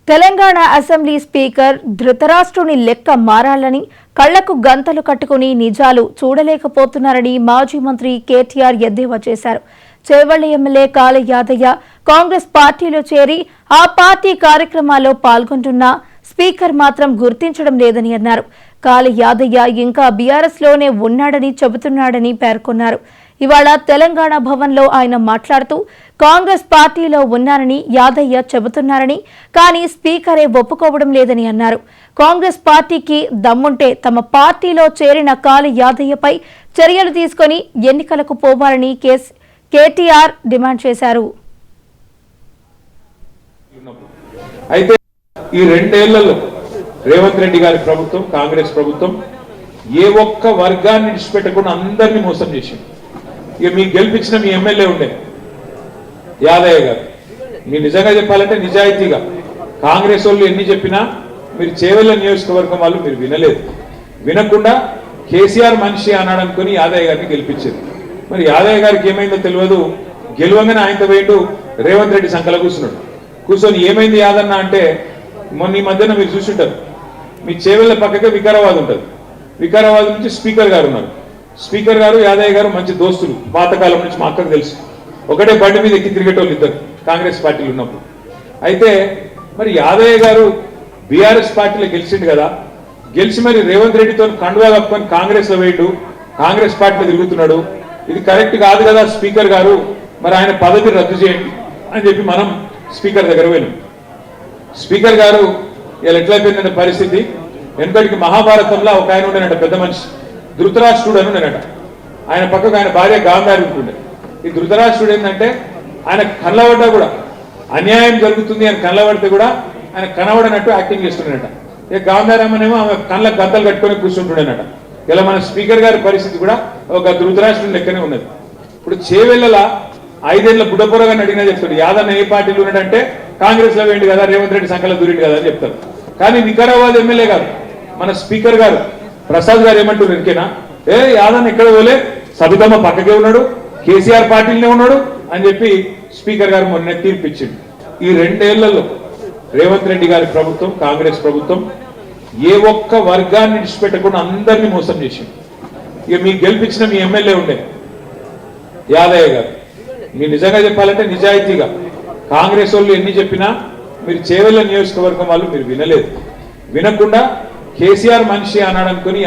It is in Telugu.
తెలంగాణ అసెంబ్లీ స్పీకర్ ధృతరాష్ట్రుని లెక్క మారాలని కళ్లకు గంతలు కట్టుకుని నిజాలు చూడలేకపోతున్నారని మాజీ మంత్రి కేటీఆర్ ఎద్దేవా చేశారు. చేవెళ్ల ఎమ్మెల్యే కాళ యాదయ్య కాంగ్రెస్ పార్టీలో చేరి ఆ పార్టీ కార్యక్రమాల్లో పాల్గొంటున్నా స్పీకర్ మాత్రం గుర్తించడం లేదని అన్నారు. కాళ యాదయ్య ఇంకా బీఆర్ఎస్ లోనే ఉన్నాడని చెబుతున్నాడని పేర్కొన్నారు. ఇవాళ తెలంగాణ భవన్లో ఆయన మాట్లాడుతూ కాంగ్రెస్ పార్టీలో ఉన్నారని యాదయ్య చెబుతున్నారని, కానీ స్పీకరే ఒప్పుకోవడం లేదని అన్నారు. కాంగ్రెస్ పార్టీకి దమ్ముంటే తమ పార్టీలో చేరిన కాళ యాదయ్యపై చర్యలు తీసుకుని ఎన్నికలకు పోవాలని కేటీఆర్ డిమాండ్ చేశారు. అయితే ఈ రెండేళ్లలో రేవంత్ రెడ్డి గారి ప్రభుత్వం, కాంగ్రెస్ ప్రభుత్వం ఏ ఒక్క వర్గాన్ని విడిచిపెట్టకుండా అందరినీ మోసం చేసింది. ఇక మీకు గెలిపించిన మీ ఎమ్మెల్యే ఉండే యాదయ్య గారు, మీరు నిజంగా చెప్పాలంటే నిజాయితీగా కాంగ్రెస్ వాళ్ళు ఎన్ని చెప్పినా మీరు చేవెళ్ల నియోజకవర్గం వాళ్ళు మీరు వినలేదు. వినకుండా కేసీఆర్ మనిషి అన్నాడు అనుకుని యాదయ్య గారిని గెలిపించారు. మరి యాదయ్య గారికి ఏమైందో తెలియదు. గెలవంగానే ఆయనతో పోయిండు రేవంత్ రెడ్డి సంకల కూర్చున్నాడు. కూర్చొని ఏమైంది యాదన్న అంటే, మొన్న ఈ మధ్యన మీరు చూసుంటారు, మీ చేవెళ్ల పక్కకే వికారాబాద్ ఉంటుంది. వికారాబాద్ నుంచి స్పీకర్ గారు ఉన్నారు. స్పీకర్ గారు యాదయ్య గారు మంచి దోస్తులు, పాతకాలం నుంచి మా అక్కకు తెలుసు. ఒకటే బండి మీద ఎక్కి తిరిగేటోళ్ళు ఇద్దరు కాంగ్రెస్ పార్టీలు ఉన్నప్పుడు. అయితే మరి యాదయ్య గారు బీఆర్ఎస్ పార్టీలో గెలిచిండు కదా, గెలిచి మరి రేవంత్ రెడ్డితో కండువా కప్పుకొని కాంగ్రెస్ లో వేయండు, కాంగ్రెస్ పార్టీలో తిరుగుతున్నాడు. ఇది కరెక్ట్ కాదు కదా స్పీకర్ గారు, మరి ఆయన పదవిని రద్దు చేయండి అని చెప్పి మనం స్పీకర్ దగ్గర పోయినాం. స్పీకర్ గారు ఇలా ఎట్లయిపోయిందంటే పరిస్థితి, వెనుకటికి మహాభారతంలో ఒక ఆయన ఉండేనట, పెద్ద మనిషి, ధృతరాష్ట్రుడు అని ఉండేనట. ఆయన పక్కకు ఆయన భార్య గాంధారి ఉంటుండే. ఈ ధృతరాష్ట్రుడు ఏంటంటే ఆయన కళ్ళబడ్డా కూడా అన్యాయం జరుగుతుంది అని కళ్ళబడితే కూడా ఆయన కనబడనట్టు యాక్టింగ్ చేస్తుండేనట. ఇక గాంధారి అమ్మనేమో ఆమె కళ్ళకు గంతలు కట్టుకొని కూర్చుంటుండేనట. ఇలా మన స్పీకర్ గారి పరిస్థితి కూడా ఒక ధృతరాష్ట్రుని లెక్కనే ఉన్నది. ఇప్పుడు చేవెళ్ళ 5 ఏళ్ల బుడ్డపొరగాని అడిగినా చెప్తాడు, యాదన్న ఏ పార్టీలో ఉన్నాడంటే కాంగ్రెస్ లో వేయండి కదా, రేవంత్ రెడ్డి సంకల దూరిండు కదా అని చెప్తారు. కానీ వికారాబాద్ ఎమ్మెల్యే గారు, మన స్పీకర్ గారు ప్రసాద్ గారు ఏమంటారు, ఇంకేనా యాదన్న ఎక్కడ పోలే, సబితమ్మ పక్కకే ఉన్నాడు, కేసీఆర్ పార్టీలోనే ఉన్నాడు అని చెప్పి స్పీకర్ గారు మొన్న తీర్పిచ్చిండు. ఈ రెండేళ్లలో రేవంత్ రెడ్డి గారి ప్రభుత్వం, కాంగ్రెస్ ప్రభుత్వం ఏ ఒక్క వర్గాన్ని విడిచిపెట్టకుండా అందరినీ మోసం చేసింది. ఇక మీకు గెలిపించిన మీ ఎమ్మెల్యే ఉండే యాదయ్య గారు, మీరు నిజంగా చెప్పాలంటే నిజాయితీగా కాంగ్రెస్ వాళ్ళు ఎన్ని చెప్పినా మీరు చేవెళ్ల నియోజకవర్గం వాళ్ళు మీరు వినలేదు. వినకుండా కేసీఆర్ మనిషి అన్నాడు అనుకుని